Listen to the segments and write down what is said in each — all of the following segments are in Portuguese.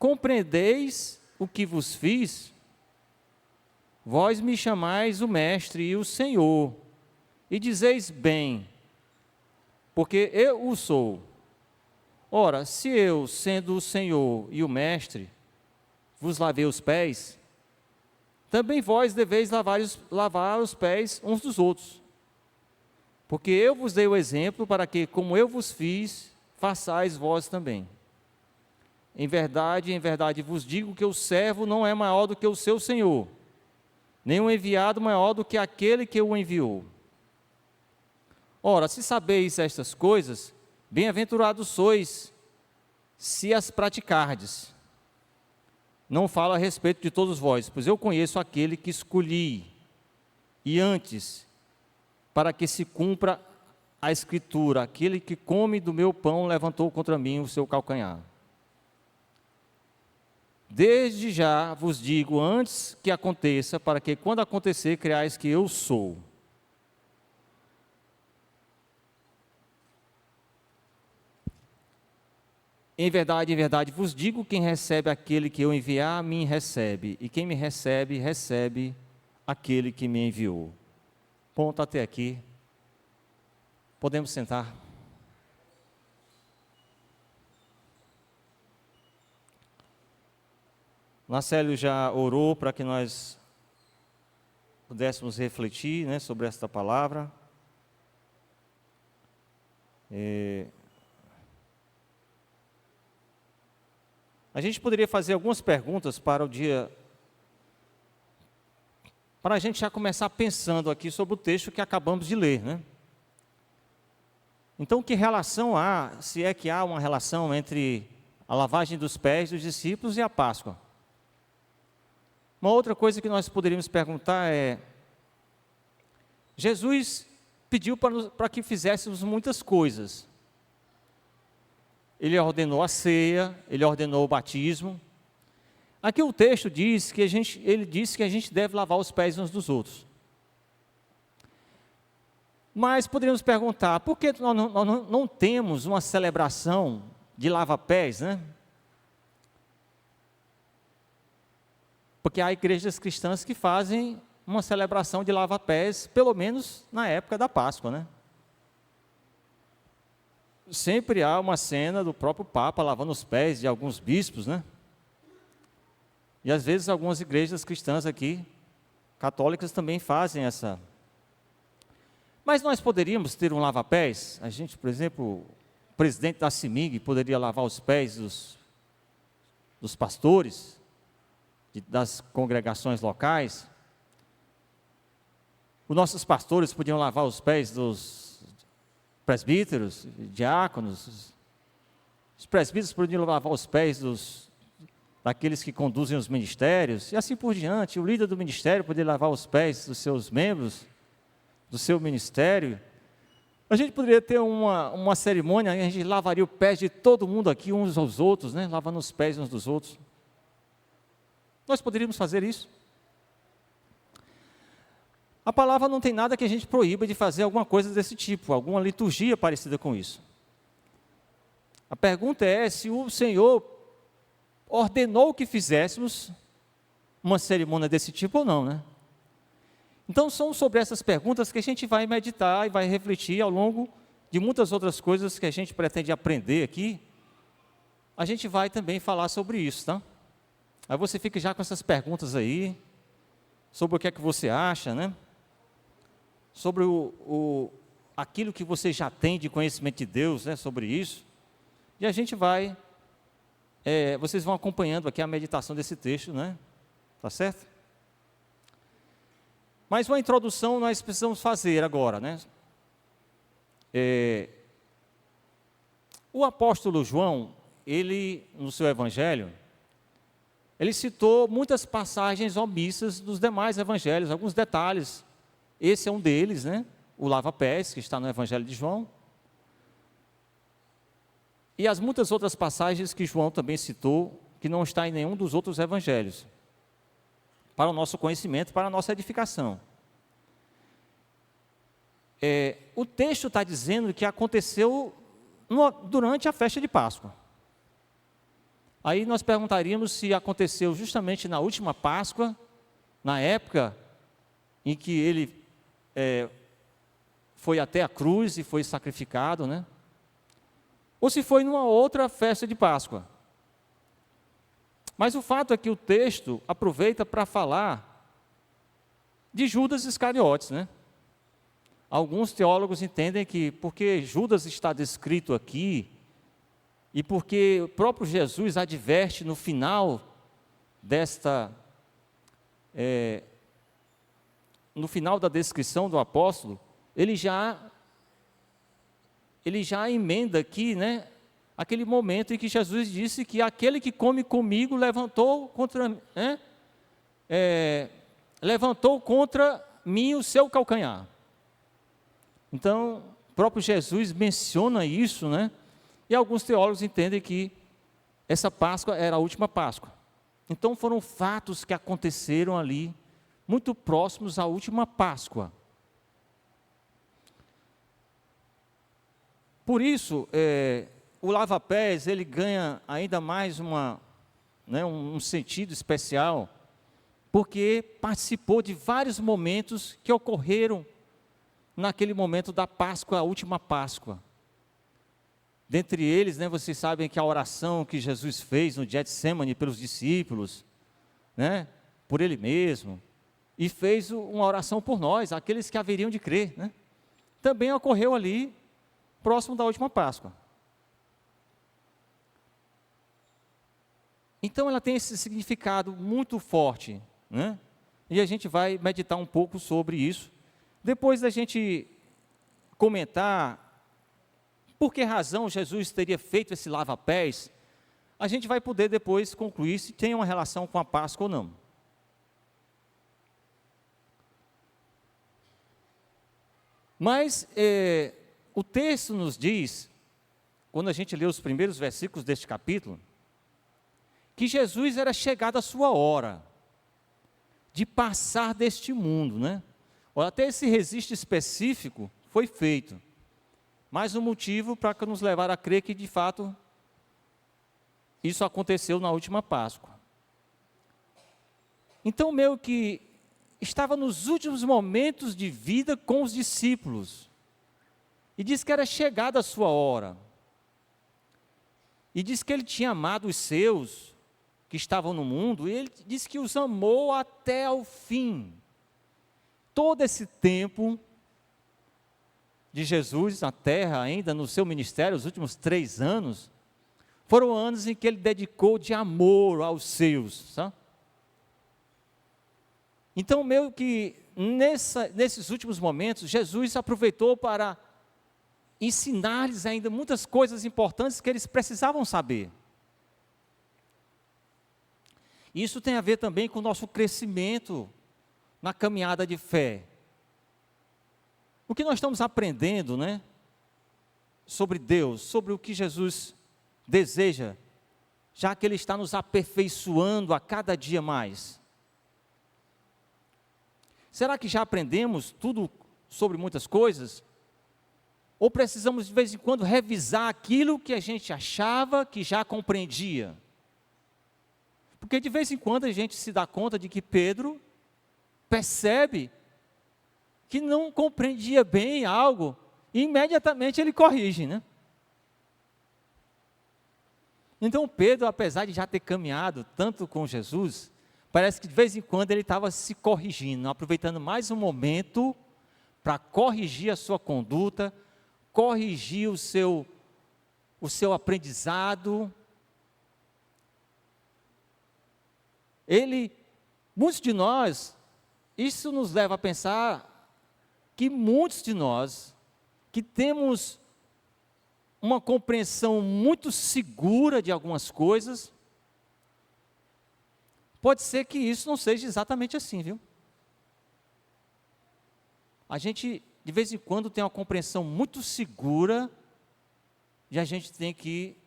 compreendeis o que vos fiz, vós me chamais o Mestre e o Senhor, e dizeis bem, porque eu o sou. Ora, se eu, sendo o Senhor e o Mestre, vos lavei os pés, também vós deveis lavar os pés uns dos outros. Porque eu vos dei o exemplo para que, como eu vos fiz, façais vós também. Em verdade vos digo que o servo não é maior do que o seu senhor, nem o enviado maior do que aquele que o enviou. Ora, se sabeis estas coisas, bem-aventurados sois, se as praticardes. Não falo a respeito de todos vós, pois eu conheço aquele que escolhi, e antes, para que se cumpra a Escritura, aquele que come do meu pão levantou contra mim o seu calcanhar. Desde já vos digo antes que aconteça, para que quando acontecer, creais que eu sou. Em verdade vos digo, quem recebe aquele que eu enviar, a mim recebe, e quem me recebe, recebe aquele que me enviou. Ponto até aqui. Podemos sentar. Marcelo já orou para que nós pudéssemos refletir, né, sobre esta palavra. A gente poderia fazer algumas perguntas para o dia, para a gente já começar pensando aqui sobre o texto que acabamos de ler, né? Então, que relação há, se é que há uma relação entre a lavagem dos pés dos discípulos e a Páscoa? Uma outra coisa que nós poderíamos perguntar é: Jesus pediu para que fizéssemos muitas coisas. Ele ordenou a ceia, ele ordenou o batismo. Aqui o texto diz que ele disse que a gente deve lavar os pés uns dos outros. Mas poderíamos perguntar, por que nós não temos uma celebração de lava-pés, né? Porque há igrejas cristãs que fazem uma celebração de lava-pés, pelo menos na época da Páscoa, né? Sempre há uma cena do próprio Papa lavando os pés de alguns bispos, né? E às vezes algumas igrejas cristãs aqui, católicas, também fazem essa. Mas nós poderíamos ter um lava-pés? A gente, por exemplo, o presidente da CIMIG poderia lavar os pés dos pastores, das congregações locais. Os nossos pastores podiam lavar os pés dos presbíteros, diáconos. Os presbíteros podiam lavar os pés daqueles que conduzem os ministérios, e assim por diante. O líder do ministério poderia lavar os pés dos seus membros, do seu ministério. A gente poderia ter uma cerimônia, a gente lavaria os pés de todo mundo aqui, uns aos outros, né? Lavando os pés uns dos outros. Nós poderíamos fazer isso. A palavra não tem nada que a gente proíba de fazer alguma coisa desse tipo, alguma liturgia parecida com isso. A pergunta é se o Senhor ordenou que fizéssemos uma cerimônia desse tipo ou não, né? Então, são sobre essas perguntas que a gente vai meditar e vai refletir ao longo de muitas outras coisas que a gente pretende aprender aqui. A gente vai também falar sobre isso, tá? Aí você fica já com essas perguntas aí, sobre o que é que você acha, né? Sobre aquilo que você já tem de conhecimento de Deus, né? Sobre isso. E a gente vai, vocês vão acompanhando aqui a meditação desse texto, né? Tá certo? Mas uma introdução nós precisamos fazer agora, né? O apóstolo João, ele, no seu evangelho, ele citou muitas passagens omissas dos demais evangelhos, alguns detalhes. Esse é um deles, né? O lava-pés, que está no evangelho de João. E as muitas outras passagens que João também citou, que não está em nenhum dos outros evangelhos, para o nosso conhecimento, para a nossa edificação. O texto está dizendo que aconteceu durante a festa de Páscoa. Aí nós perguntaríamos se aconteceu justamente na última Páscoa, na época em que ele foi até a cruz e foi sacrificado, né? Ou se foi numa outra festa de Páscoa. Mas o fato é que o texto aproveita para falar de Judas Iscariotes, né? Alguns teólogos entendem que porque Judas está descrito aqui, e porque o próprio Jesus adverte no final no final da descrição do apóstolo, ele já emenda aqui, né, aquele momento em que Jesus disse que aquele que come comigo levantou contra mim o seu calcanhar. Então, o próprio Jesus menciona isso, né? E alguns teólogos entendem que essa Páscoa era a última Páscoa. Então foram fatos que aconteceram ali, muito próximos à última Páscoa. Por isso, o lava-pés, ele ganha ainda mais um sentido especial, porque participou de vários momentos que ocorreram naquele momento da Páscoa, a última Páscoa. Dentre eles, né, vocês sabem que a oração que Jesus fez no Getsemane pelos discípulos, né, por ele mesmo, e fez uma oração por nós, aqueles que haveriam de crer, né, também ocorreu ali, próximo da última Páscoa. Então ela tem esse significado muito forte, né, e a gente vai meditar um pouco sobre isso, depois da gente comentar por que razão Jesus teria feito esse lava-pés, a gente vai poder depois concluir se tem uma relação com a Páscoa ou não. Mas o texto nos diz, quando a gente lê os primeiros versículos deste capítulo, que Jesus era chegado a sua hora de passar deste mundo, né? Até esse registro específico foi feito. Mais um motivo para nos levar a crer que, de fato, isso aconteceu na última Páscoa. Então, meio que estava nos últimos momentos de vida com os discípulos. E diz que era chegada a sua hora. E diz que ele tinha amado os seus, que estavam no mundo, e ele diz que os amou até o fim. Todo esse tempo de Jesus na terra, ainda no seu ministério, os últimos 3 anos, foram anos em que ele dedicou de amor aos seus, sabe? Então, meio que nesses últimos momentos, Jesus aproveitou para ensinar-lhes ainda muitas coisas importantes que eles precisavam saber. Isso tem a ver também com o nosso crescimento na caminhada de fé. O que nós estamos aprendendo, né, sobre Deus, sobre o que Jesus deseja, já que Ele está nos aperfeiçoando a cada dia mais. Será que já aprendemos tudo sobre muitas coisas? Ou precisamos de vez em quando revisar aquilo que a gente achava que já compreendia? Porque de vez em quando a gente se dá conta de que Pedro percebe que não compreendia bem algo, e imediatamente ele corrige, né? Então Pedro, apesar de já ter caminhado tanto com Jesus, parece que de vez em quando ele estava se corrigindo, aproveitando mais um momento para corrigir a sua conduta, corrigir o seu aprendizado. Muitos de nós, isso nos leva a pensar que muitos de nós, que temos uma compreensão muito segura de algumas coisas, pode ser que isso não seja exatamente assim, viu? A gente, de vez em quando, tem uma compreensão muito segura, e a gente tem que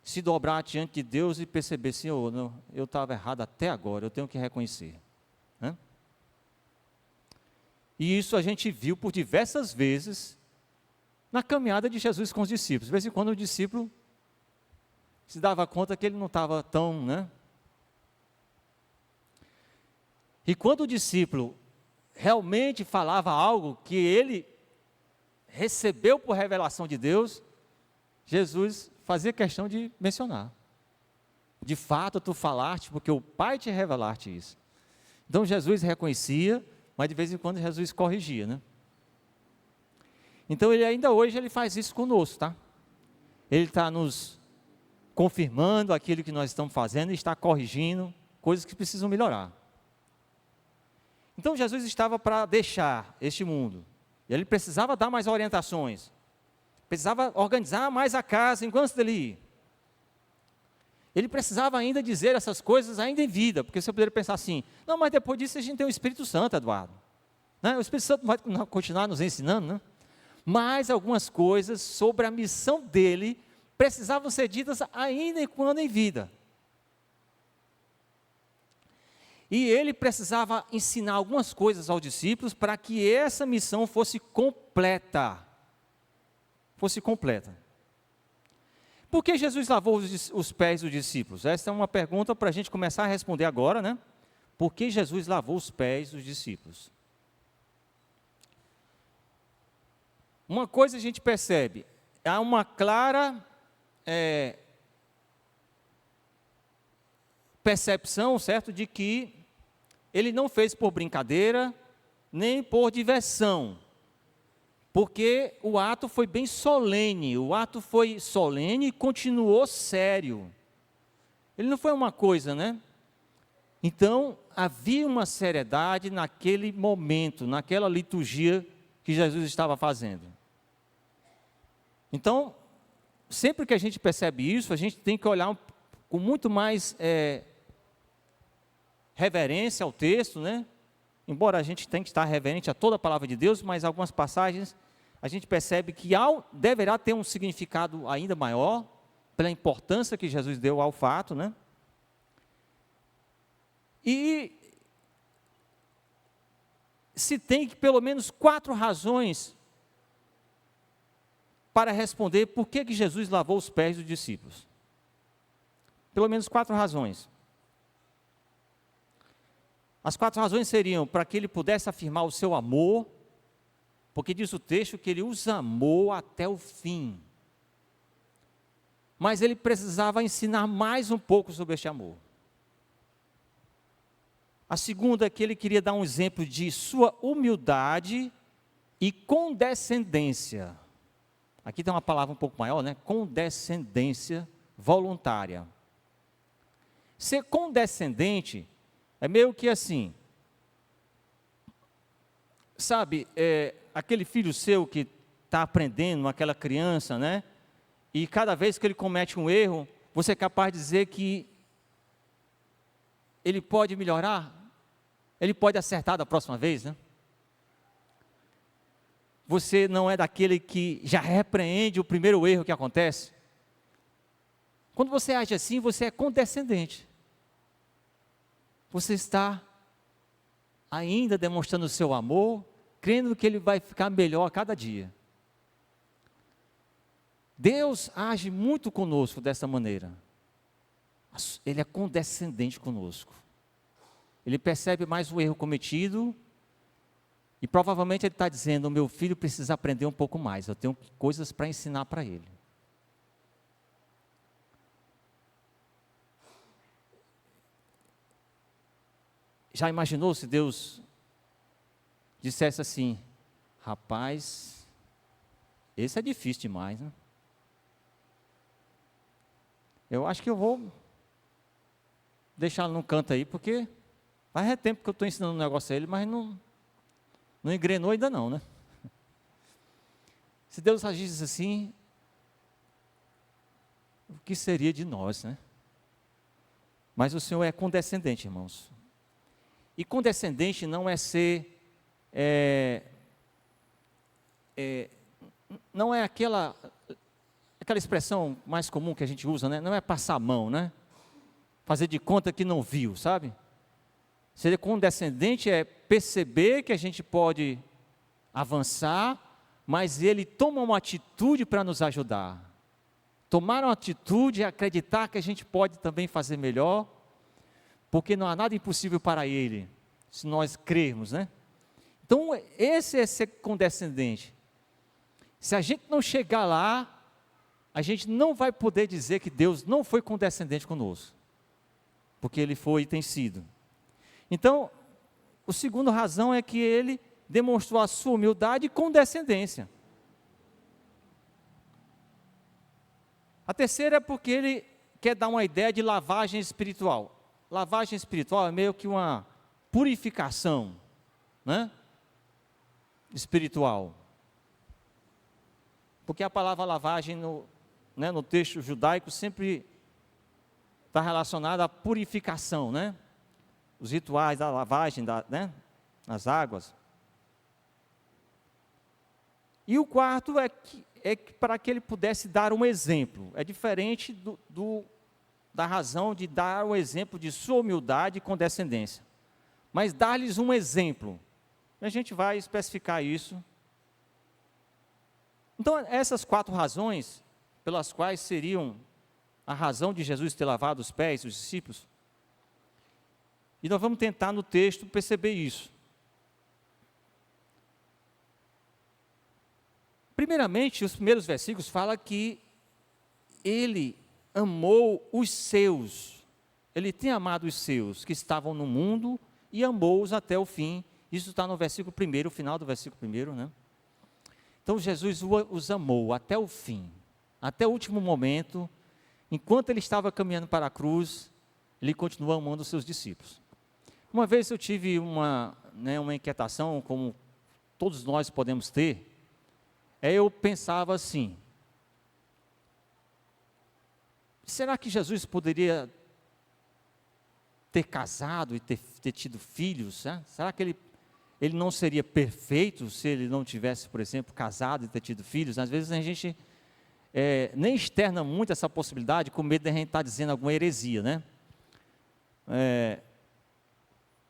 se dobrar diante de Deus e perceber, Senhor, eu estava errado até agora, eu tenho que reconhecer. Né? E isso a gente viu por diversas vezes na caminhada de Jesus com os discípulos. De vez em quando o discípulo se dava conta que ele não estava tão, né? E quando o discípulo realmente falava algo que ele recebeu por revelação de Deus, Jesus fazia questão de mencionar. De fato, tu falaste, porque o Pai te revelaste isso. Então, Jesus reconhecia, mas de vez em quando Jesus corrigia, né? Então, ele ainda hoje ele faz isso conosco, tá? Ele está nos confirmando aquilo que nós estamos fazendo e está corrigindo coisas que precisam melhorar. Então, Jesus estava para deixar este mundo. E ele precisava dar mais orientações. Precisava organizar mais a casa enquanto dele ir. Ele precisava ainda dizer essas coisas ainda em vida, porque você poderia pensar assim, não, mas depois disso a gente tem o Espírito Santo, Eduardo. Né? O Espírito Santo vai continuar nos ensinando, né? Mas algumas coisas sobre a missão dele precisavam ser ditas ainda enquanto em vida. E ele precisava ensinar algumas coisas aos discípulos para que essa missão fosse completa. Fosse completa. Por que Jesus lavou os pés dos discípulos? Essa é uma pergunta para a gente começar a responder agora, né? Por que Jesus lavou os pés dos discípulos? Uma coisa a gente percebe, há uma clara percepção, certo, de que ele não fez por brincadeira, nem por diversão, porque o ato foi bem solene, e continuou sério. Ele não foi uma coisa, né? Então, havia uma seriedade naquele momento, naquela liturgia que Jesus estava fazendo. Então, sempre que a gente percebe isso, a gente tem que olhar com muito mais reverência ao texto, né? Embora a gente tenha que estar reverente a toda a palavra de Deus, mas algumas passagens a gente percebe que deverá ter um significado ainda maior, pela importância que Jesus deu ao fato, né? E se tem que pelo menos 4 razões para responder por que Jesus lavou os pés dos discípulos. Pelo menos 4 razões. As 4 razões seriam para que ele pudesse afirmar o seu amor, porque diz o texto que ele os amou até o fim. Mas ele precisava ensinar mais um pouco sobre este amor. A segunda é que ele queria dar um exemplo de sua humildade e condescendência. Aqui tem uma palavra um pouco maior, né? Condescendência voluntária. Ser condescendente é meio que assim, sabe, aquele filho seu que está aprendendo, aquela criança, né? E cada vez que ele comete um erro, você é capaz de dizer que ele pode melhorar, ele pode acertar da próxima vez, né? Você não é daquele que já repreende o primeiro erro que acontece. Quando você age assim, você é condescendente. Você está ainda demonstrando o seu amor, crendo que ele vai ficar melhor a cada dia. Deus age muito conosco dessa maneira. Ele é condescendente conosco. Ele percebe mais o erro cometido e provavelmente ele está dizendo, o meu filho precisa aprender um pouco mais, eu tenho coisas para ensinar para ele. Já imaginou se Deus dissesse assim, rapaz, esse é difícil demais, né? Eu acho que eu vou deixá-lo no canto aí, porque faz tempo que eu estou ensinando um negócio a ele, mas não engrenou ainda não, né? Se Deus agisse assim, o que seria de nós, né? Mas o Senhor é condescendente, irmãos. E condescendente não é ser, não é aquela expressão mais comum que a gente usa, né? Não é passar a mão, né? Fazer de conta que não viu, sabe? Ser condescendente é perceber que a gente pode avançar, mas ele toma uma atitude para nos ajudar. tomar uma atitude e acreditar que a gente pode também fazer melhor, porque não há nada impossível para Ele, se nós crermos, né? Então, esse é ser condescendente. Se a gente não chegar lá, a gente não vai poder dizer que Deus não foi condescendente conosco, porque Ele foi e tem sido. Então, a segunda razão é que Ele demonstrou a sua humildade e condescendência. A terceira é porque Ele quer dar uma ideia de lavagem espiritual. Lavagem espiritual é meio que uma purificação, né? Espiritual. Porque a palavra lavagem no texto judaico sempre está relacionada à purificação, né? Os rituais da lavagem, nas águas. E o quarto é que para que ele pudesse dar um exemplo. É diferente da razão de dar um exemplo de sua humildade e condescendência. Mas dar-lhes um exemplo. A gente vai especificar isso. Então, essas 4 razões, pelas quais seriam a razão de Jesus ter lavado os pés dos discípulos, e nós vamos tentar no texto perceber isso. Primeiramente, os primeiros versículos falam que Ele amou os seus, Ele tem amado os seus que estavam no mundo e amou-os até o fim. Isso está no versículo 1, final do versículo 1, né? Então Jesus os amou até o fim, até o último momento. Enquanto Ele estava caminhando para a cruz, Ele continuou amando os seus discípulos. Uma vez eu tive uma inquietação, como todos nós podemos ter. Eu pensava assim: será que Jesus poderia ter casado e ter tido filhos? Né? Será que ele não seria perfeito se ele não tivesse, por exemplo, casado e ter tido filhos? Às vezes a gente nem externa muito essa possibilidade, com medo de a gente estar dizendo alguma heresia, né?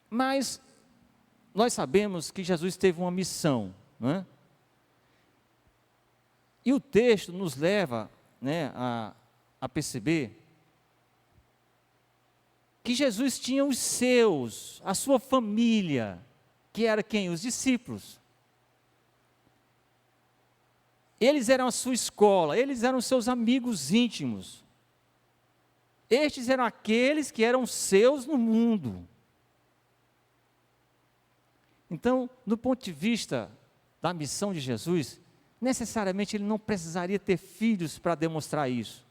Mas nós sabemos que Jesus teve uma missão, né? E o texto nos leva, né, a perceber que Jesus tinha os seus, a sua família, que era quem? Os discípulos. Eles eram a sua escola, eles eram seus amigos íntimos. Estes eram aqueles que eram seus no mundo. Então, do ponto de vista da missão de Jesus, necessariamente ele não precisaria ter filhos para demonstrar isso.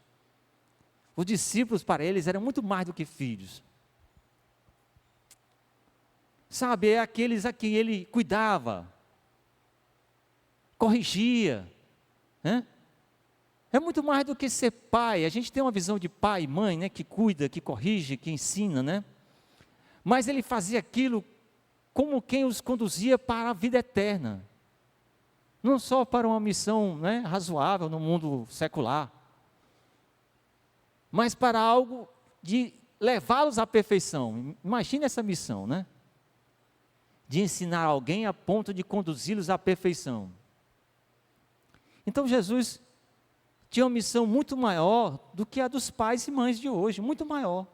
Os discípulos para eles eram muito mais do que filhos. Sabe, é aqueles a quem ele cuidava, corrigia, né? É muito mais do que ser pai. A gente tem uma visão de pai e mãe, né, que cuida, que corrige, que ensina, né? Mas ele fazia aquilo como quem os conduzia para a vida eterna. Não só para uma missão, né, razoável no mundo secular, mas para algo de levá-los à perfeição. Imagine essa missão, né? De ensinar alguém a ponto de conduzi-los à perfeição. Então Jesus tinha uma missão muito maior do que a dos pais e mães de hoje, muito maior.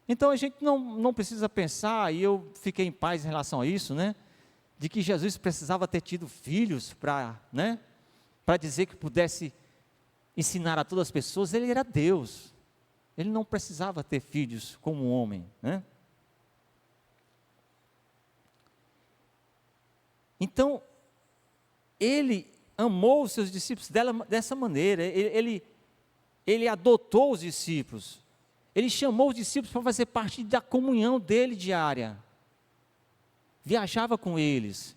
Então a gente não precisa pensar, e eu fiquei em paz em relação a isso, né? De que Jesus precisava ter tido filhos para dizer que pudesse ensinar a todas as pessoas. Ele era Deus, ele não precisava ter filhos como um homem, né? Então, ele amou os seus discípulos dessa maneira, ele adotou os discípulos, ele chamou os discípulos para fazer parte da comunhão dele diária, viajava com eles,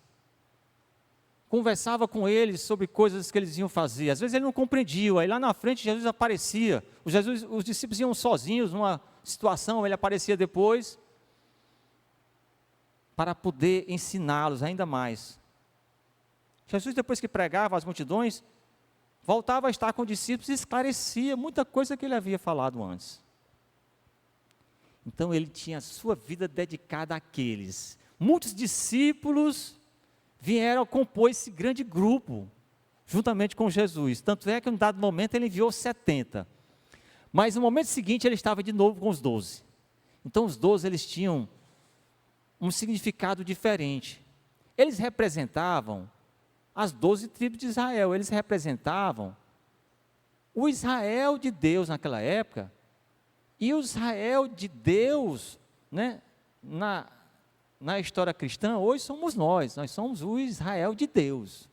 conversava com eles sobre coisas que eles iam fazer. Às vezes ele não compreendia, aí lá na frente Jesus aparecia, os discípulos iam sozinhos numa situação, ele aparecia depois, para poder ensiná-los ainda mais. Jesus, depois que pregava às multidões, voltava a estar com os discípulos e esclarecia muita coisa que ele havia falado antes. Então ele tinha a sua vida dedicada àqueles. Muitos discípulos vieram compor esse grande grupo, juntamente com Jesus. Tanto é que em um dado momento ele enviou 70. Mas no momento seguinte ele estava de novo com os 12. Então os 12 eles tinham um significado diferente. Eles representavam as 12 tribos de Israel, eles representavam o Israel de Deus naquela época, e o Israel de Deus, né, na história cristã, hoje somos nós somos o Israel de Deus.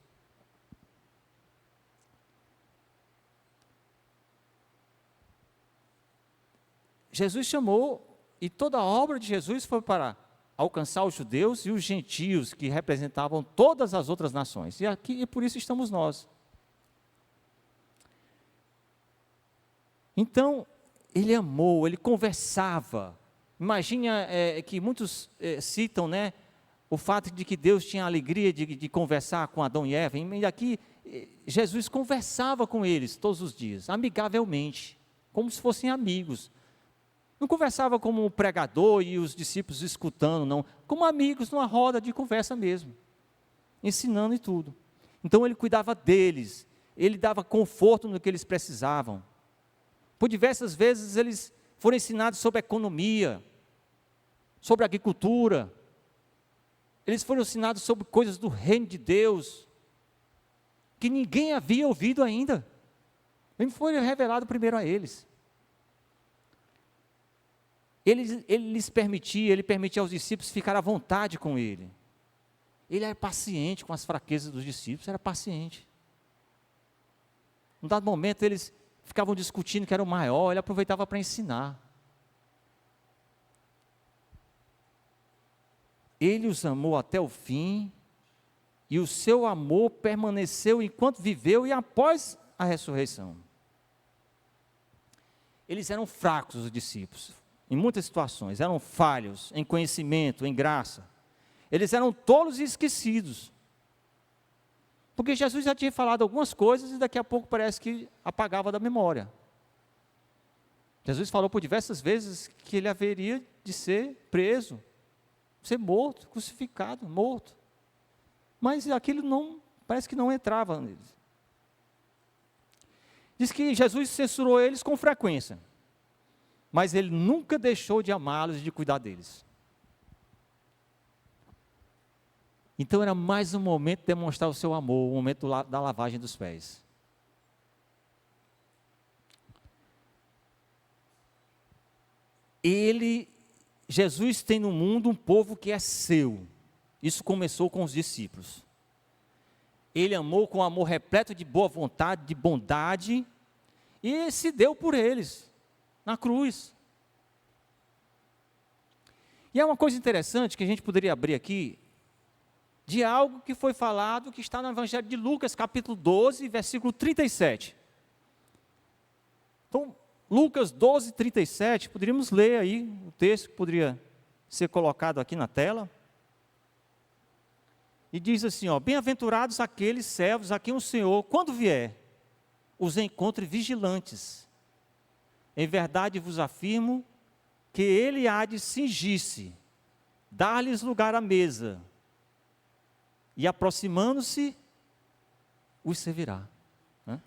Jesus chamou, e toda a obra de Jesus foi para alcançar os judeus e os gentios, que representavam todas as outras nações, e por isso estamos nós. Então, ele amou, ele conversava. Imagina que muitos citam, né, o fato de que Deus tinha a alegria de conversar com Adão e Eva, e aqui Jesus conversava com eles todos os dias, amigavelmente, como se fossem amigos. Não conversava como um pregador e os discípulos escutando, não, como amigos numa roda de conversa mesmo, ensinando e tudo. Então ele cuidava deles, ele dava conforto no que eles precisavam. Por diversas vezes eles foram ensinados sobre economia, sobre agricultura, eles foram ensinados sobre coisas do reino de Deus, que ninguém havia ouvido ainda. Ele foi revelado primeiro a eles. Ele permitia aos discípulos ficar à vontade com ele. Ele era paciente com as fraquezas dos discípulos, era paciente. Num dado momento eles ficavam discutindo que era o maior, ele aproveitava para ensinar. Ele os amou até o fim, e o seu amor permaneceu enquanto viveu e após a ressurreição. Eles eram fracos, os discípulos, em muitas situações, eram falhos em conhecimento, em graça. Eles eram tolos e esquecidos. Porque Jesus já tinha falado algumas coisas e daqui a pouco parece que apagava da memória. Jesus falou por diversas vezes que ele haveria de ser preso, ser morto, crucificado, morto. Mas aquilo não, parece que não entrava neles. Diz que Jesus censurou eles com frequência, mas ele nunca deixou de amá-los e de cuidar deles. Então era mais um momento de demonstrar o seu amor, o momento da lavagem dos pés. Jesus tem no mundo um povo que é seu. Isso começou com os discípulos. Ele amou com amor repleto de boa vontade, de bondade, e se deu por eles, na cruz. E é uma coisa interessante que a gente poderia abrir aqui, de algo que foi falado, que está no Evangelho de Lucas, capítulo 12, versículo 37. Então, Lucas 12, 37, poderíamos ler aí o texto que poderia ser colocado aqui na tela. E diz assim, ó, bem-aventurados aqueles servos a quem o Senhor, quando vier, os encontre vigilantes. Em verdade vos afirmo que ele há de cingir-se, dar-lhes lugar à mesa, e aproximando-se, os servirá. Né?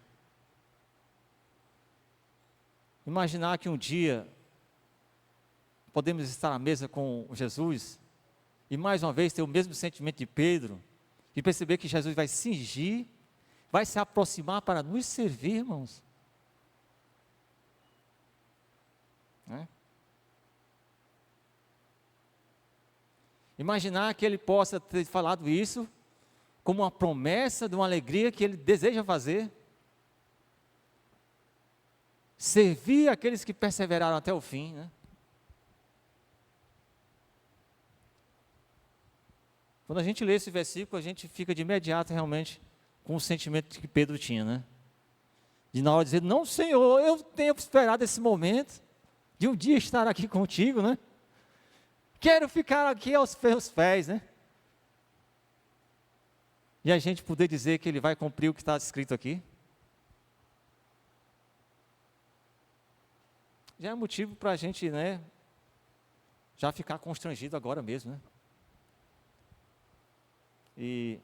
Imaginar que um dia podemos estar à mesa com Jesus e mais uma vez ter o mesmo sentimento de Pedro e perceber que Jesus vai cingir, vai se aproximar para nos servir, irmãos. Né? Imaginar que ele possa ter falado isso como uma promessa de uma alegria que ele deseja fazer. Servir aqueles que perseveraram até o fim, né? Quando a gente lê esse versículo, a gente fica de imediato realmente com o sentimento que Pedro tinha, né? De na hora dizer, não, Senhor, eu tenho esperado esse momento, de um dia estar aqui contigo, né? Quero ficar aqui aos teus pés, né? E a gente poder dizer que ele vai cumprir o que está escrito aqui. Já é motivo para a gente, né? Já ficar constrangido agora mesmo, né? E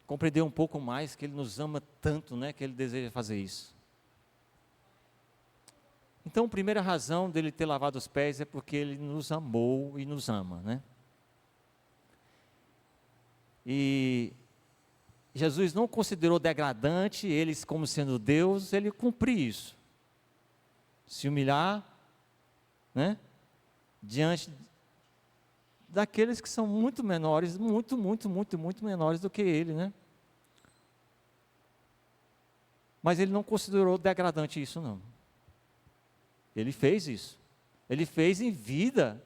compreender um pouco mais que Ele nos ama tanto, né, que Ele deseja fazer isso. Então, a primeira razão dele ter lavado os pés é porque Ele nos amou e nos ama, né? E Jesus não considerou degradante eles como sendo Deus, Ele cumprir isso. Se humilhar, né, diante daqueles que são muito menores, muito menores do que Ele, né? Mas Ele não considerou degradante isso, não. Ele fez isso. Ele fez em vida.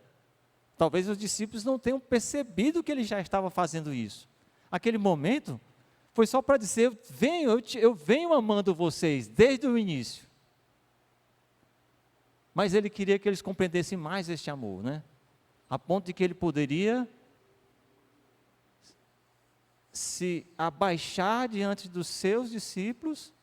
Talvez os discípulos não tenham percebido que Ele já estava fazendo isso. Aquele momento foi só para dizer, eu venho amando vocês desde o início. Mas Ele queria que eles compreendessem mais este amor, né? A ponto de que Ele poderia se abaixar diante dos seus discípulos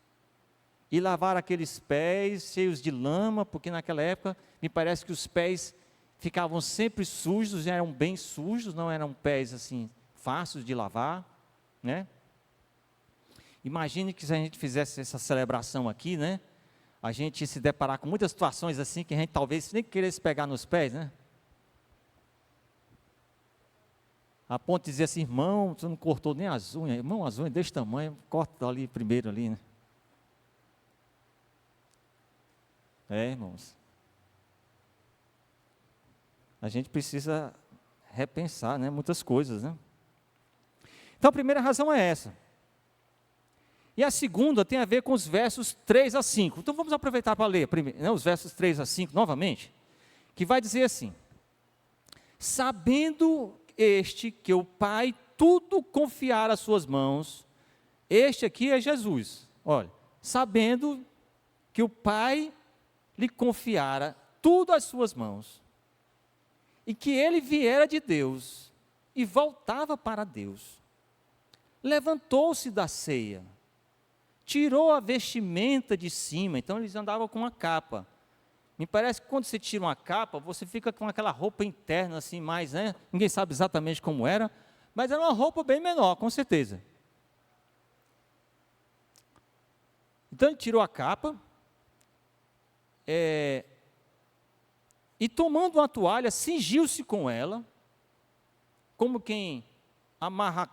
e lavar aqueles pés cheios de lama, porque naquela época me parece que os pés ficavam sempre sujos, eram bem sujos, não eram pés assim fáceis de lavar, né? Imagine que se a gente fizesse essa celebração aqui, né? A gente ia se deparar com muitas situações assim que a gente talvez nem queresse pegar nos pés, né? A ponto de dizer assim, irmão, você não cortou nem as unhas, irmão, as unhas desse tamanho, corta ali primeiro ali, né? Irmãos, a gente precisa repensar, né, muitas coisas, né? Então a primeira razão é essa. E a segunda tem a ver com os versos 3 a 5. Então vamos aproveitar para ler primeiro, né, os versos 3 a 5 novamente, que vai dizer assim: sabendo este que o Pai tudo confiara às suas mãos, este aqui é Jesus, olha, sabendo que o Pai lhe confiara tudo às suas mãos, e que ele viera de Deus, e voltava para Deus, levantou-se da ceia, tirou a vestimenta de cima, então eles andavam com uma capa, me parece que quando você tira uma capa, você fica com aquela roupa interna assim mais, né, ninguém sabe exatamente como era, mas era uma roupa bem menor, com certeza. Então ele tirou a capa, e tomando uma toalha, cingiu-se com ela, como quem amarra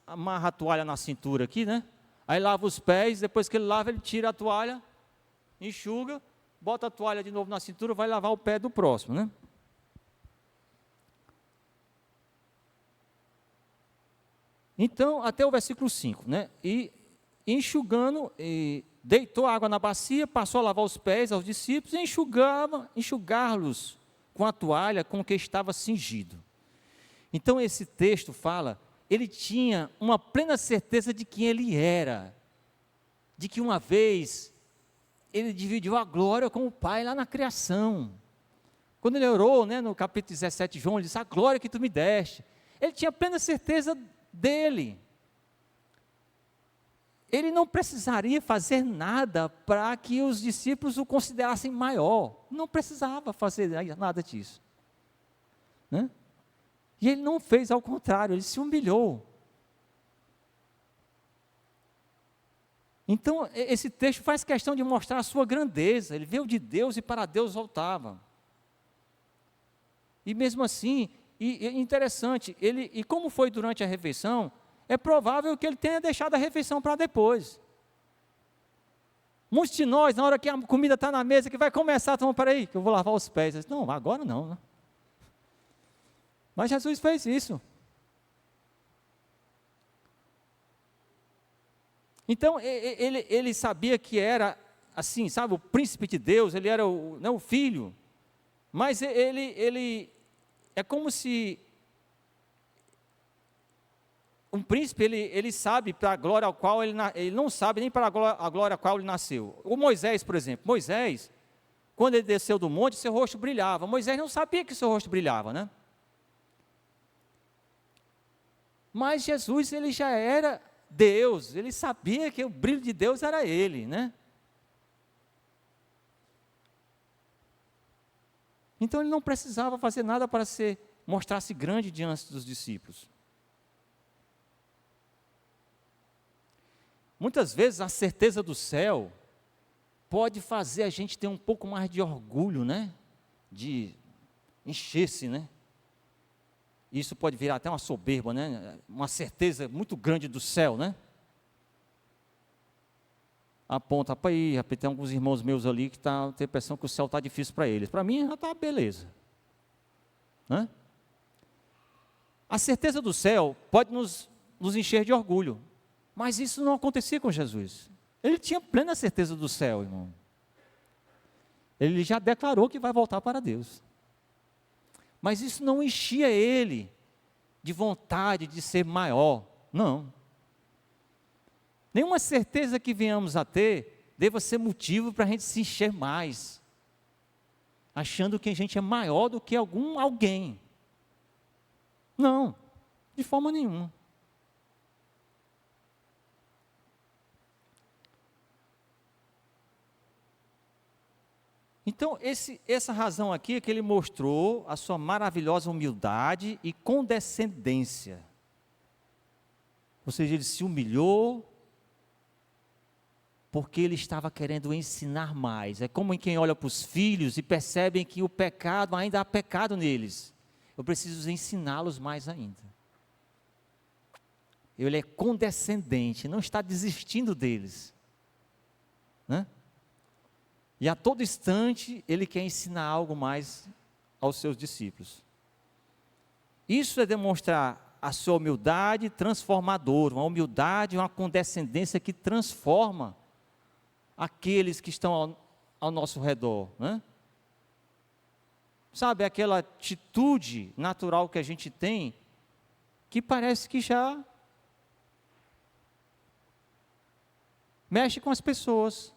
a toalha na cintura aqui, né? Aí lava os pés, depois que ele lava, ele tira a toalha, enxuga, bota a toalha de novo na cintura, vai lavar o pé do próximo, né? Então, até o versículo 5, né? E enxugando, deitou água na bacia, passou a lavar os pés aos discípulos e enxugá-los com a toalha com que estava cingido. Então esse texto fala, ele tinha uma plena certeza de quem ele era, de que uma vez ele dividiu a glória com o Pai lá na criação. Quando ele orou, né, no capítulo 17 de João, ele disse, a glória que tu me deste. Ele tinha plena certeza dele. Ele não precisaria fazer nada para que os discípulos o considerassem maior. Não precisava fazer nada disso, né? E ele não fez, ao contrário, ele se humilhou. Então, esse texto faz questão de mostrar a sua grandeza. Ele veio de Deus e para Deus voltava. E mesmo assim, interessante, e como foi durante a refeição, é provável que ele tenha deixado a refeição para depois. Muitos de nós, na hora que a comida está na mesa, que vai começar, então, peraí, que eu vou lavar os pés. Disse, não, agora não, né? Mas Jesus fez isso. Então, ele sabia que era, assim, sabe, o príncipe de Deus, ele era não o filho, mas ele é como se um príncipe, ele sabe para a glória ao qual ele não sabe nem para a glória a qual ele nasceu. O Moisés, por exemplo, Moisés, quando ele desceu do monte, seu rosto brilhava. Moisés não sabia que seu rosto brilhava, né? Mas Jesus, ele já era Deus, ele sabia que o brilho de Deus era ele, né? Então ele não precisava fazer nada para mostrar-se grande diante dos discípulos. Muitas vezes a certeza do céu pode fazer a gente ter um pouco mais de orgulho, né? De encher-se, né? Isso pode virar até uma soberba, né? Uma certeza muito grande do céu, né? Aponta para aí, tem alguns irmãos meus ali que tem a impressão que o céu está difícil para eles. Para mim já está beleza. Né? A certeza do céu pode nos encher de orgulho, mas isso não acontecia com Jesus. Ele tinha plena certeza do céu, irmão. Ele já declarou que vai voltar para Deus. Mas isso não enchia ele de vontade de ser maior, não. Nenhuma certeza que venhamos a ter deva ser motivo para a gente se encher mais, achando que a gente é maior do que alguém. Não, de forma nenhuma. Então, essa razão aqui é que ele mostrou a sua maravilhosa humildade e condescendência. Ou seja, ele se humilhou porque ele estava querendo ensinar mais. É como quem olha para os filhos e percebem que o pecado, ainda há pecado neles. Eu preciso ensiná-los mais ainda. Ele é condescendente, não está desistindo deles. Né? E a todo instante ele quer ensinar algo mais aos seus discípulos. Isso é demonstrar a sua humildade transformadora, uma humildade, uma condescendência que transforma aqueles que estão ao nosso redor, né? Sabe, aquela atitude natural que a gente tem, que parece que já mexe com as pessoas.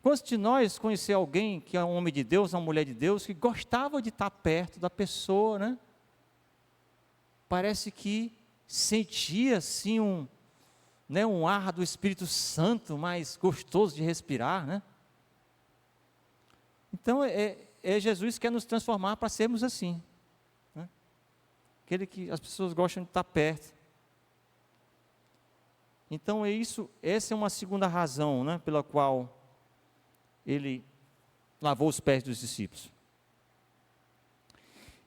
Quantos de nós conheceu alguém que é um homem de Deus, uma mulher de Deus, que gostava de estar perto da pessoa, né? Parece que sentia assim um ar do Espírito Santo mais gostoso de respirar, né? Então, Jesus quer nos transformar para sermos assim, né? Aquele que as pessoas gostam de estar perto. Então, essa é uma segunda razão, né, pela qual ele lavou os pés dos discípulos.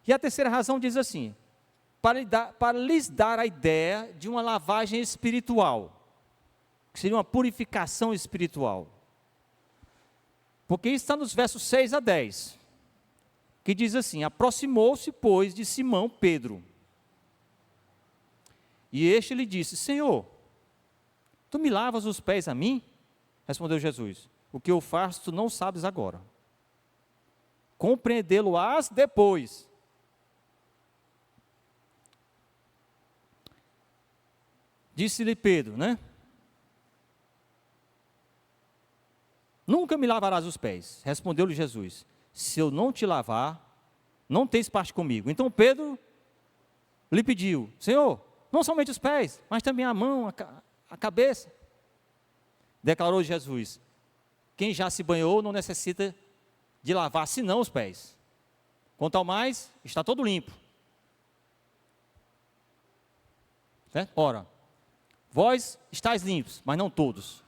E a terceira razão diz assim: para lhes dar a ideia de uma lavagem espiritual, que seria uma purificação espiritual. Porque isso está nos versos 6 a 10, que diz assim: aproximou-se, pois, de Simão Pedro, e este lhe disse: Senhor, tu me lavas os pés a mim? Respondeu Jesus: o que eu faço tu não sabes agora, compreendê-lo-ás depois. Disse-lhe Pedro, né? Nunca me lavarás os pés. Respondeu-lhe Jesus: se eu não te lavar, não tens parte comigo. Então Pedro lhe pediu: Senhor, não somente os pés, mas também a mão, a cabeça. Declarou Jesus: quem já se banhou não necessita de lavar senão os pés. Quanto ao mais, está todo limpo. Certo? Ora, vós estáis limpos, mas não todos.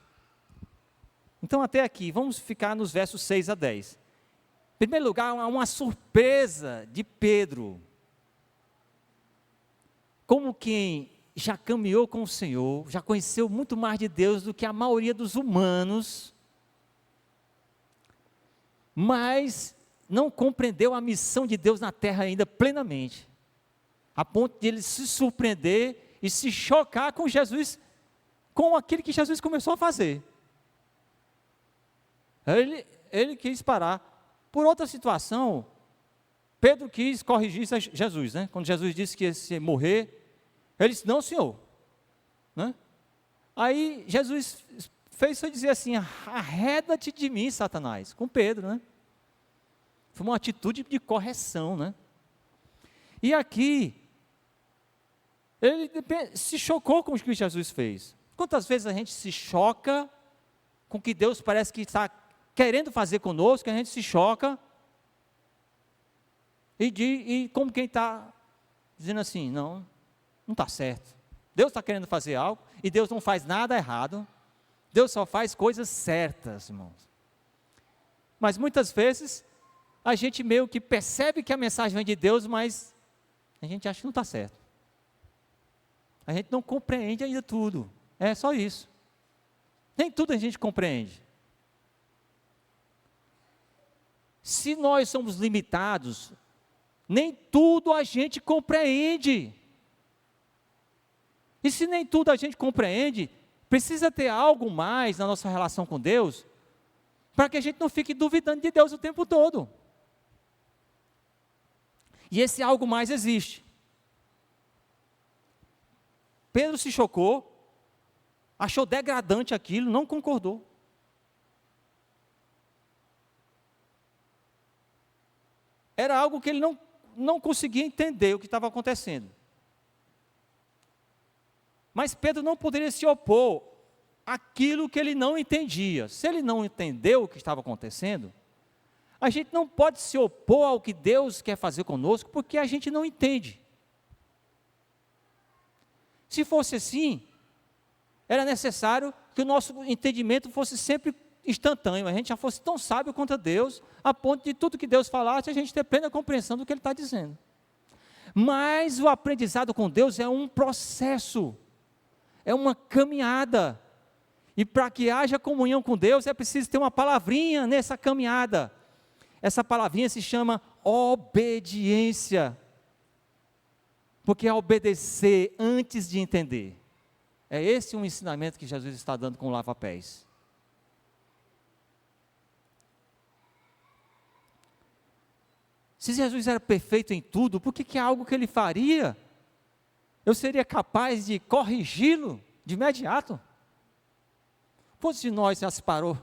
Então, até aqui, vamos ficar nos versos 6 a 10. Em primeiro lugar, há uma surpresa de Pedro. Como quem já caminhou com o Senhor, já conheceu muito mais de Deus do que a maioria dos humanos, mas não compreendeu a missão de Deus na terra ainda plenamente, a ponto de ele se surpreender e se chocar com Jesus, com aquilo que Jesus começou a fazer. Ele quis parar. Por outra situação, Pedro quis corrigir Jesus, né? Quando Jesus disse que ia morrer, ele disse: não, Senhor, né? Aí Jesus fez só dizer assim: arreda-te de mim, Satanás, com Pedro, né? Foi uma atitude de correção, né? E aqui, ele se chocou com o que Jesus fez. Quantas vezes a gente se choca com o que Deus parece que está querendo fazer conosco, a gente se choca, e como quem está dizendo assim: não está certo, Deus está querendo fazer algo, e Deus não faz nada errado, Deus só faz coisas certas, irmãos. Mas muitas vezes, a gente meio que percebe que a mensagem vem de Deus, mas a gente acha que não está certo. A gente não compreende ainda tudo, é só isso. Nem tudo a gente compreende. Se nós somos limitados, nem tudo a gente compreende. E se nem tudo a gente compreende, precisa ter algo mais na nossa relação com Deus, para que a gente não fique duvidando de Deus o tempo todo. E esse algo mais existe. Pedro se chocou, achou degradante aquilo, não concordou. Era algo que ele não conseguia entender o que estava acontecendo. Mas Pedro não poderia se opor àquilo que ele não entendia. Se ele não entendeu o que estava acontecendo, a gente não pode se opor ao que Deus quer fazer conosco, porque a gente não entende. Se fosse assim, era necessário que o nosso entendimento fosse sempre instantâneo, a gente já fosse tão sábio quanto Deus, a ponto de tudo que Deus falasse, a gente ter plena compreensão do que Ele está dizendo. Mas o aprendizado com Deus é um processo, é uma caminhada, e para que haja comunhão com Deus, é preciso ter uma palavrinha nessa caminhada. Essa palavrinha se chama obediência, porque é obedecer antes de entender. É esse um ensinamento que Jesus está dando com o lava-pés. Se Jesus era perfeito em tudo, por que algo que Ele faria, eu seria capaz de corrigi-lo de imediato? Quantos de nós já se parou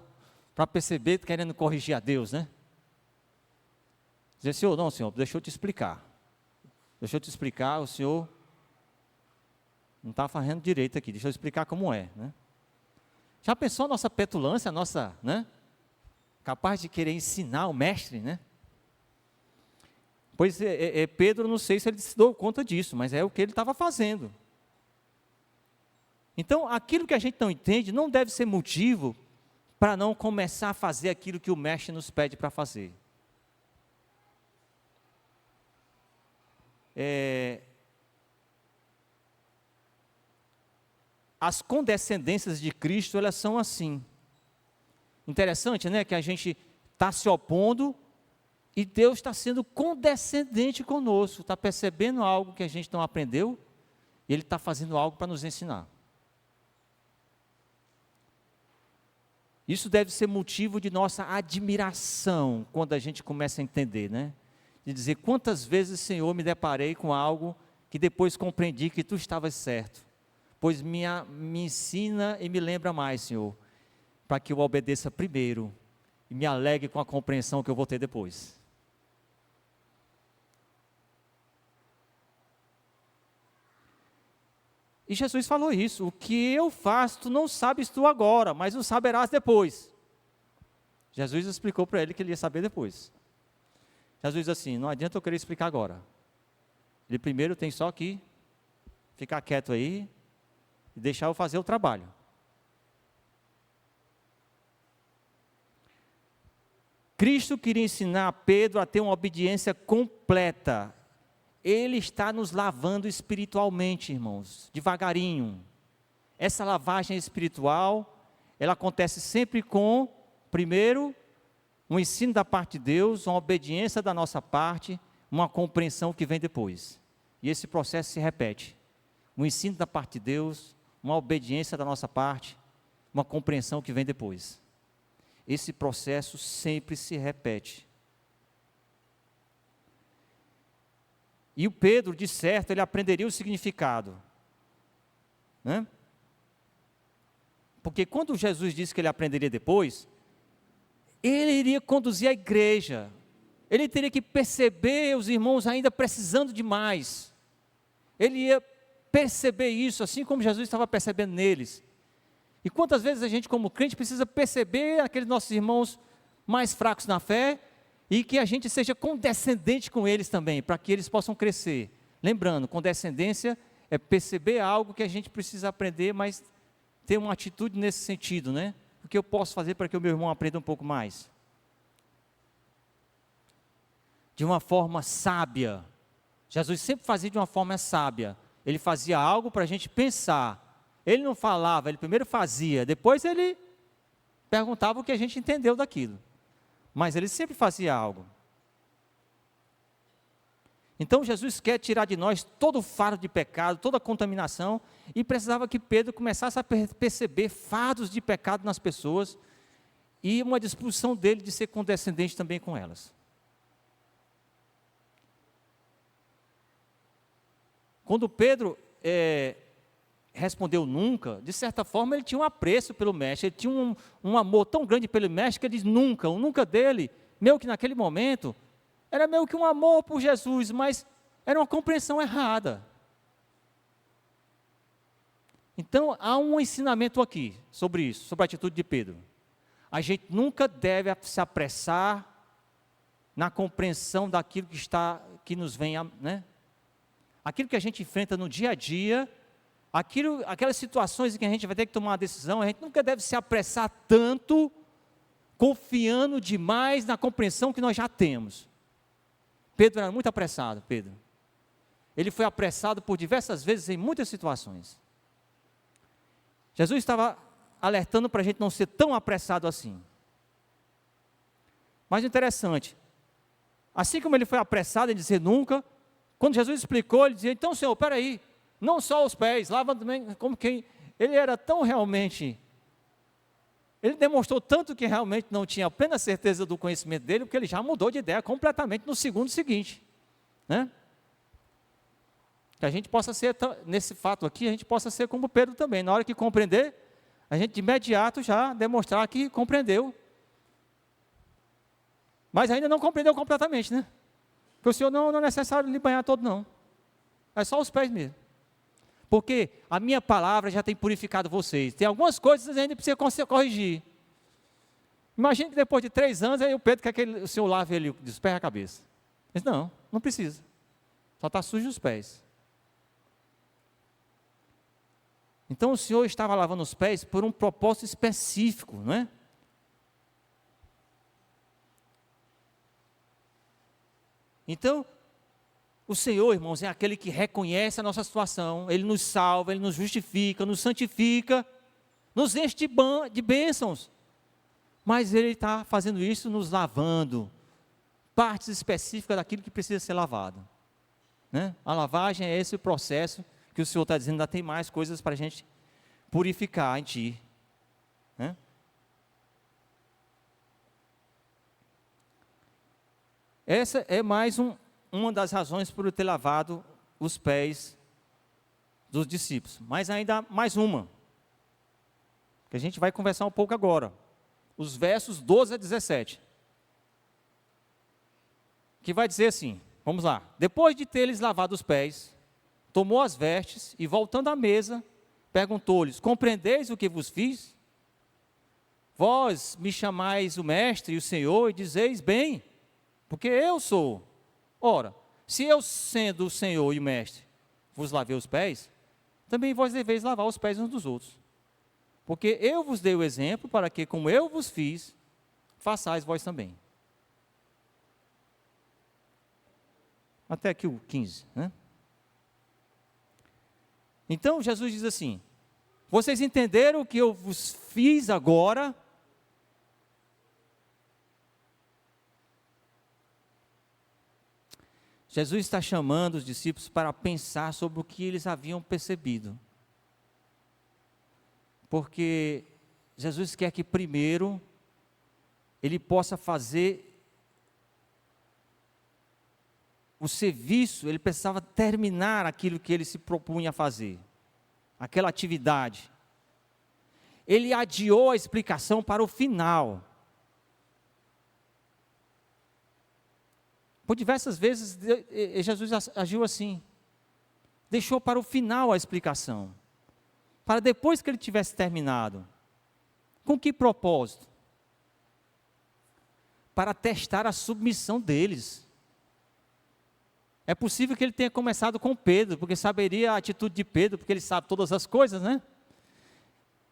para perceber querendo corrigir a Deus, né? Dizer, Senhor, não, Senhor, deixa eu te explicar. Deixa eu te explicar, o Senhor não está fazendo direito aqui, deixa eu explicar como é, né? Já pensou a nossa petulância, a nossa, né? Capaz de querer ensinar o mestre, né? Pois Pedro, não sei se ele se deu conta disso, mas é o que ele estava fazendo. Então, aquilo que a gente não entende não deve ser motivo para não começar a fazer aquilo que o mestre nos pede para fazer. As condescendências de Cristo, elas são assim. Interessante, né? Que a gente está se opondo e Deus está sendo condescendente conosco, está percebendo algo que a gente não aprendeu e Ele está fazendo algo para nos ensinar. Isso deve ser motivo de nossa admiração quando a gente começa a entender, né? De dizer, quantas vezes, Senhor, me deparei com algo que depois compreendi que Tu estavas certo, pois me ensina e me lembra mais, Senhor, para que eu obedeça primeiro e me alegre com a compreensão que eu vou ter depois. E Jesus falou isso, o que eu faço, tu não sabes tu agora, mas o saberás depois. Jesus explicou para ele que ele ia saber depois. Jesus diz assim, não adianta eu querer explicar agora. Ele primeiro tem só que ficar quieto aí e deixar eu fazer o trabalho. Cristo queria ensinar a Pedro a ter uma obediência completa. Ele está nos lavando espiritualmente, irmãos, devagarinho. Essa lavagem espiritual, ela acontece sempre com, primeiro, um ensino da parte de Deus, uma obediência da nossa parte, uma compreensão que vem depois. E esse processo se repete. Um ensino da parte de Deus, uma obediência da nossa parte, uma compreensão que vem depois. Esse processo sempre se repete. E o Pedro, de certo, ele aprenderia o significado, né? Porque quando Jesus disse que ele aprenderia depois, ele iria conduzir a igreja, ele teria que perceber os irmãos ainda precisando de mais, ele ia perceber isso, assim como Jesus estava percebendo neles. E quantas vezes a gente como crente precisa perceber aqueles nossos irmãos mais fracos na fé, e que a gente seja condescendente com eles também, para que eles possam crescer. Lembrando, condescendência é perceber algo que a gente precisa aprender, mas ter uma atitude nesse sentido, né? O que eu posso fazer para que o meu irmão aprenda um pouco mais? De uma forma sábia. Jesus sempre fazia de uma forma sábia. Ele fazia algo para a gente pensar. Ele não falava, ele primeiro fazia, depois ele perguntava o que a gente entendeu daquilo. Mas ele sempre fazia algo. Então Jesus quer tirar de nós todo o fardo de pecado, toda a contaminação, e precisava que Pedro começasse a perceber fardos de pecado nas pessoas e uma disposição dele de ser condescendente também com elas. Quando Pedro respondeu nunca, de certa forma ele tinha um apreço pelo mestre, ele tinha um amor tão grande pelo mestre que ele diz nunca. O nunca dele, meio que naquele momento, era meio que um amor por Jesus, mas era uma compreensão errada. Então, há um ensinamento aqui sobre isso, sobre a atitude de Pedro. A gente nunca deve se apressar na compreensão daquilo que nos vem, né? Aquilo que a gente enfrenta no dia a dia, aquelas situações em que a gente vai ter que tomar uma decisão, a gente nunca deve se apressar tanto, confiando demais na compreensão que nós já temos. Pedro era muito apressado, Pedro. Ele foi apressado por diversas vezes em muitas situações. Jesus estava alertando para a gente não ser tão apressado assim. Mas interessante, assim como ele foi apressado em dizer nunca, quando Jesus explicou, ele dizia, então Senhor, peraí, não só os pés, lava também, como quem, ele era tão realmente, ele demonstrou tanto que realmente não tinha plena certeza do conhecimento dele, porque ele já mudou de ideia completamente no segundo seguinte, né? Que a gente possa ser, nesse fato aqui, a gente possa ser como Pedro também, na hora que compreender, a gente de imediato já demonstrar que compreendeu, mas ainda não compreendeu completamente, né? Porque o Senhor não é necessário lhe banhar todo não, é só os pés mesmo, porque a minha palavra já tem purificado vocês, tem algumas coisas ainda precisa corrigir. Imagine que depois de 3 anos, aí o Pedro quer que o Senhor lave ele dos pés à cabeça. Ele diz, não precisa, só está sujo os pés. Então o Senhor estava lavando os pés por um propósito específico, não é? Então, o Senhor, irmãos, é aquele que reconhece a nossa situação, Ele nos salva, Ele nos justifica, nos santifica, nos enche de bênçãos. Mas Ele está fazendo isso nos lavando, partes específicas daquilo que precisa ser lavado, né? A lavagem é esse processo que o Senhor está dizendo, ainda tem mais coisas para a gente purificar em Ti, né? Essa é mais uma das razões por eu ter lavado os pés dos discípulos, mas ainda mais uma, que a gente vai conversar um pouco agora, os versos 12 a 17, que vai dizer assim, vamos lá, depois de ter-lhes lavado os pés, tomou as vestes e voltando à mesa, perguntou-lhes, compreendeis o que vos fiz? Vós me chamais o mestre e o Senhor e dizeis bem, porque eu sou. Ora, se eu sendo o Senhor e o mestre, vos lavei os pés, também vós deveis lavar os pés uns dos outros. Porque eu vos dei o exemplo para que, como eu vos fiz, façais vós também. Até aqui o 15, né? Então Jesus diz assim, vocês entenderam o que eu vos fiz agora? Jesus está chamando os discípulos para pensar sobre o que eles haviam percebido. Porque Jesus quer que primeiro ele possa fazer o serviço, ele precisava terminar aquilo que ele se propunha a fazer, aquela atividade. Ele adiou a explicação para o final. Por diversas vezes, Jesus agiu assim. Deixou para o final a explicação. Para depois que ele tivesse terminado. Com que propósito? Para testar a submissão deles. É possível que ele tenha começado com Pedro, porque saberia a atitude de Pedro, porque ele sabe todas as coisas, né?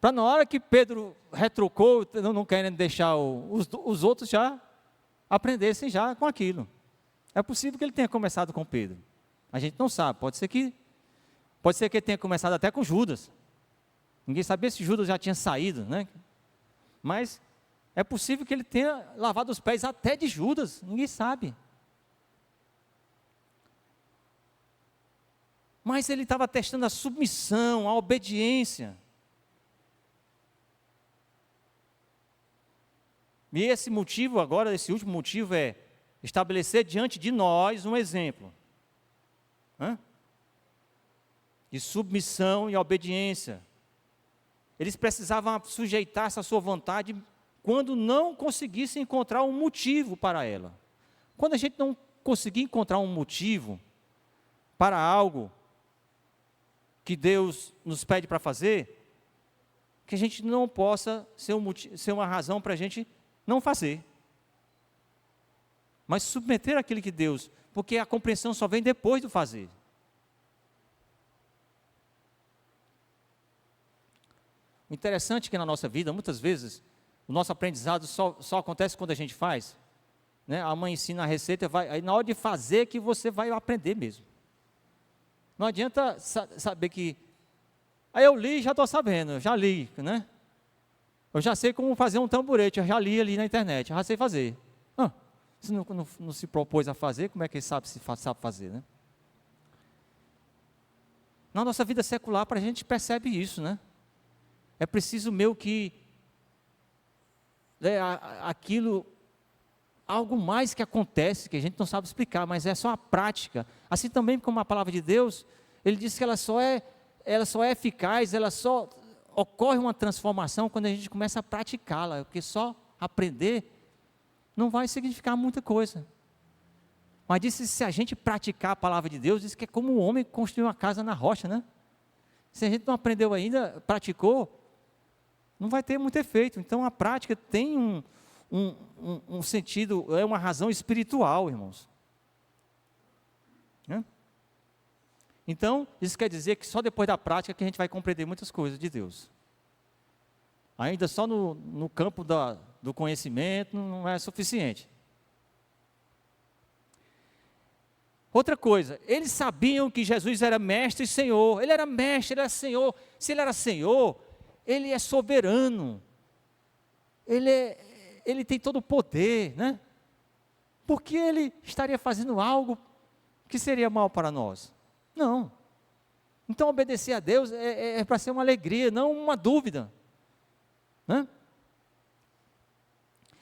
Para na hora que Pedro retrucou, não querendo deixar os outros já aprendessem já com aquilo. É possível que ele tenha começado com Pedro. A gente não sabe, pode ser que ele tenha começado até com Judas. Ninguém sabia se Judas já tinha saído, né? Mas é possível que ele tenha lavado os pés até de Judas, ninguém sabe. Mas ele estava testando a submissão, a obediência. E esse motivo agora, esse último motivo é estabelecer diante de nós um exemplo de submissão e obediência. Eles precisavam sujeitar-se à sua vontade quando não conseguissem encontrar um motivo para ela. Quando a gente não conseguir encontrar um motivo para algo que Deus nos pede para fazer, que a gente não possa ser uma razão para a gente não fazer. Mas submeter aquilo que Deus, porque a compreensão só vem depois do fazer. O interessante é que na nossa vida, muitas vezes, o nosso aprendizado só acontece quando a gente faz. Né? A mãe ensina a receita, aí na hora de fazer que você vai aprender mesmo. Não adianta saber que... Aí eu li e já estou sabendo, já li, né? Eu já sei como fazer um tamborete, eu já li ali na internet, eu já sei fazer. Se não se propôs a fazer, como é que ele sabe fazer, né? Na nossa vida secular, a gente percebe isso, né? É preciso meio que aquilo, algo mais que acontece, que a gente não sabe explicar, mas é só a prática. Assim também como a palavra de Deus, ele diz que ela só é eficaz, ela só ocorre uma transformação quando a gente começa a praticá-la, porque só aprender não vai significar muita coisa. Mas disse, se a gente praticar a palavra de Deus, diz que é como um homem construir uma casa na rocha, né? Se a gente não aprendeu ainda, praticou, não vai ter muito efeito. Então a prática tem um sentido, é uma razão espiritual, irmãos. Né? Então, isso quer dizer que só depois da prática que a gente vai compreender muitas coisas de Deus. Ainda só no campo do conhecimento não é suficiente. Outra coisa, eles sabiam que Jesus era mestre e Senhor. Ele era mestre, ele era Senhor. Se ele era Senhor, ele é soberano. Ele tem todo o poder, né? Por que ele estaria fazendo algo que seria mal para nós? Não. Então obedecer a Deus é para ser uma alegria, não uma dúvida. Né?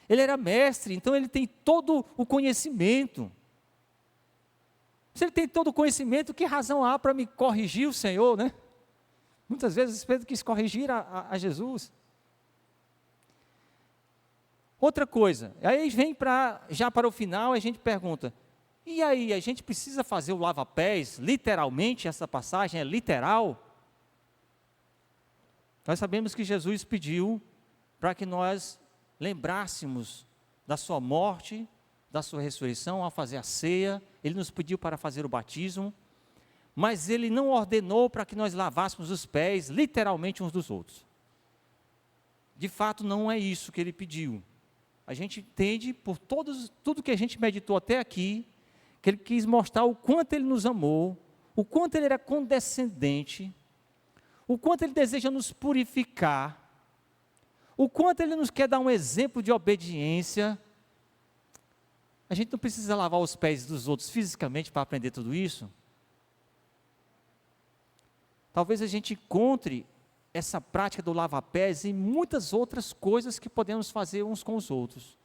Ele era mestre, então ele tem todo o conhecimento. Se ele tem todo o conhecimento, que razão há para me corrigir o Senhor, né? Muitas vezes Pedro quis corrigir a Jesus. Outra coisa, aí vem já para o final, a gente pergunta, e aí, a gente precisa fazer o lava-pés, literalmente, essa passagem é literal? Nós sabemos que Jesus pediu para que nós lembrássemos da sua morte, da sua ressurreição, ao fazer a ceia, ele nos pediu para fazer o batismo, mas ele não ordenou para que nós lavássemos os pés, literalmente, uns dos outros. De fato, não é isso que ele pediu. A gente entende, por tudo que a gente meditou até aqui, que ele quis mostrar o quanto ele nos amou, o quanto ele era condescendente, o quanto ele deseja nos purificar, o quanto ele nos quer dar um exemplo de obediência. A gente não precisa lavar os pés dos outros fisicamente para aprender tudo isso. Talvez a gente encontre essa prática do lava-pés em muitas outras coisas que podemos fazer uns com os outros.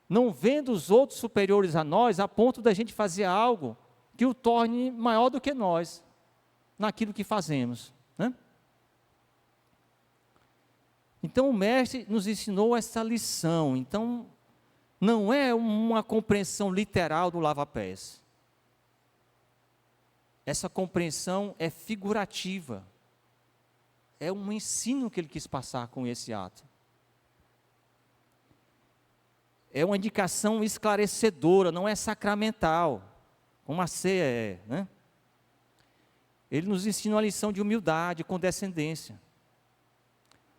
Não vendo os outros superiores a nós, a ponto da gente fazer algo que o torne maior do que nós, naquilo que fazemos. Né? Então o mestre nos ensinou essa lição. Então, não é uma compreensão literal do lava-pés. Essa compreensão é figurativa. É um ensino que ele quis passar com esse ato. É uma indicação esclarecedora, não é sacramental. como a ceia é, né? Ele nos ensina uma lição de humildade, condescendência.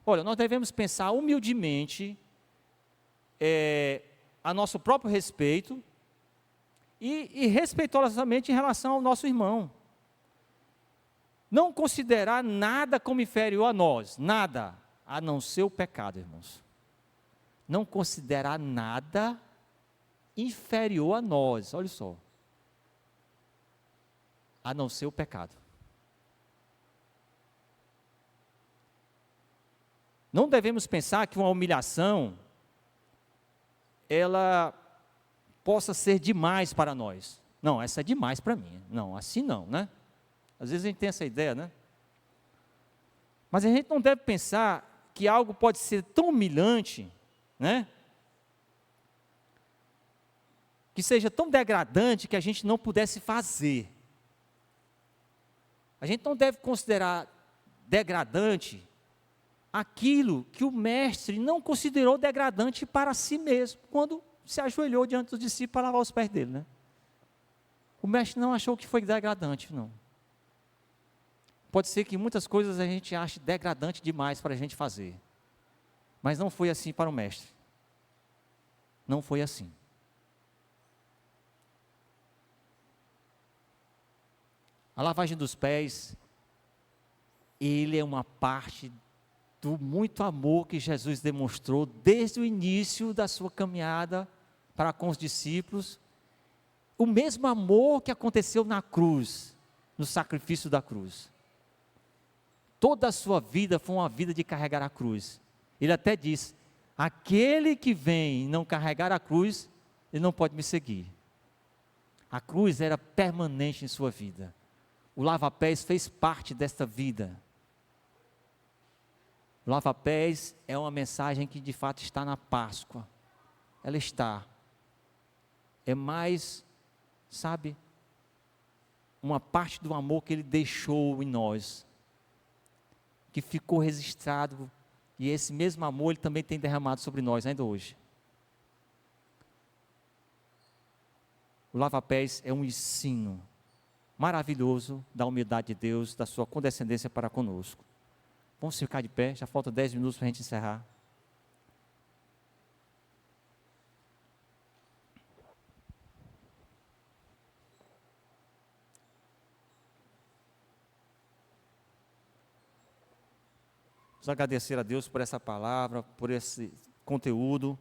Olha, nós devemos pensar humildemente a nosso próprio respeito e respeitosamente em relação ao nosso irmão. Não considerar nada como inferior a nós, nada, a não ser o pecado, irmãos. Não considerar nada inferior a nós, olha só, a não ser o pecado. Não devemos pensar que uma humilhação, ela possa ser demais para nós. Não, essa é demais para mim. Não, assim não, né? Às vezes a gente tem essa ideia, né? Mas a gente não deve pensar que algo pode ser tão humilhante, né? Que seja tão degradante que a gente não pudesse fazer. A gente não deve considerar degradante aquilo que o mestre não considerou degradante para si mesmo, quando se ajoelhou diante dos discípulos para lavar os pés dele, né? O mestre não achou que foi degradante, não. Pode ser que muitas coisas a gente ache degradante demais para a gente fazer, mas não foi assim para o mestre. Não foi assim. A lavagem dos pés, ele é uma parte do muito amor que Jesus demonstrou desde o início da sua caminhada para com os discípulos. O mesmo amor que aconteceu na cruz, no sacrifício da cruz. Toda a sua vida foi uma vida de carregar a cruz. Ele até diz: aquele que vem não carregar a cruz, ele não pode me seguir. A cruz era permanente em sua vida. O lava-pés fez parte desta vida. O lava-pés é uma mensagem que de fato está na Páscoa. Ela está. É mais, sabe, uma parte do amor que Ele deixou em nós, que ficou registrado, e esse mesmo amor Ele também tem derramado sobre nós ainda hoje. O lava-pés é um ensino maravilhoso da humildade de Deus, da sua condescendência para conosco. Vamos ficar de pé, já falta 10 minutos para a gente encerrar. Vamos agradecer a Deus por essa palavra, por esse conteúdo.